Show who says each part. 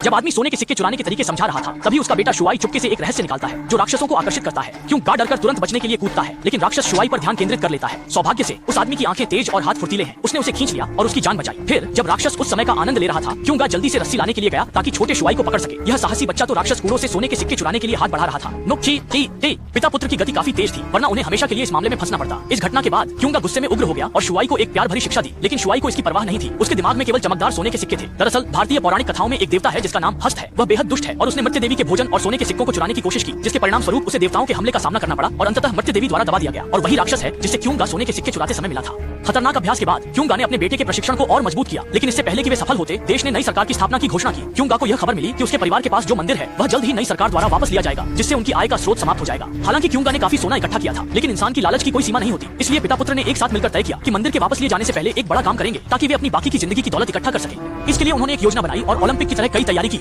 Speaker 1: जब आदमी सोने के सिक्के चुराने के तरीके समझा रहा था, तभी उसका बेटा शुआई चुपके से एक रहस्य निकालता है जो राक्षसों को आकर्षित करता है। क्योंकि डरकर तुरंत बचने के लिए कूदता है, लेकिन राक्षस शुआई पर ध्यान केंद्रित कर लेता है। सौभाग्य से उस आदमी की आंखें तेज और हाथ फुर्तीले हैं। उसने उसे खींच लिया और उसकी जान बचाई। फिर जब राक्षस उस समय का आनंद ले रहा था, क्योंकि जल्दी से रस्सी लाने के लिए गया ताकि छोटे शुआई को पकड़ सके। यह साहसी बच्चा तो राक्षस कूड़ों से सोने के सिक्के चुराने के लिए हाथ बढ़ा रहा था। पिता पुत्र की गति काफी तेज थी, वरना उन्हें हमेशा के लिए इस मामले में फंसना पड़ता। इस घटना के बाद क्योंगा गुस्से में उग्र हो गया और शुआई को एक प्यार भरी शिक्षा दी। लेकिन शुआई को इसकी परवाह नहीं थी। उसके दिमाग में केवल चमकदार सोने के सिक्के थे। दरअसल भारतीय पौराणिक कथाओं में एक देवता है जिसका नाम हस्त है। वह बेहद दुष्ट है और उसने मृत्यु देवी के भोजन और सोने के सिक्कों को चुराने की कोशिश की, जिसके परिणाम स्वरूप उसे देवताओं के हमले का सामना करना पड़ा और अंततः मृत्यु देवी द्वारा दबा दिया गया। और वही राक्षस है जिससे क्योंगा सोने के सिक्के चुराते समय मिला था। खतरनाक अभ्यास के बाद क्योंगा ने अपने बेटे के प्रशिक्षण को और मजबूत किया। लेकिन इससे पहले कि वे सफल होते, देश ने नई सरकार की स्थापना की घोषणा की। क्योंगा को यह खबर मिली कि उसके परिवार के पास जो मंदिर है वह जल्द ही नई सरकार द्वारा वापस लिया जाएगा, जिससे उनकी आय का स्रोत समाप्त हो जाएगा। हालांकि क्योंगा ने काफी सोना इकट्ठा किया था, लेकिन इंसान की लालच की कोई सीमा नहीं होती। इसलिए पिता पुत्र ने एक साथ मिलकर तय किया कि मंदिर के वापस लिए जाने से पहले एक बड़ा काम करेंगे ताकि वे अपनी बाकी की जिंदगी की दौलत इकट्ठा कर सकें। इसके लिए उन्होंने एक योजना बनाई और ओलंपिक की तरह कई तैयारी की।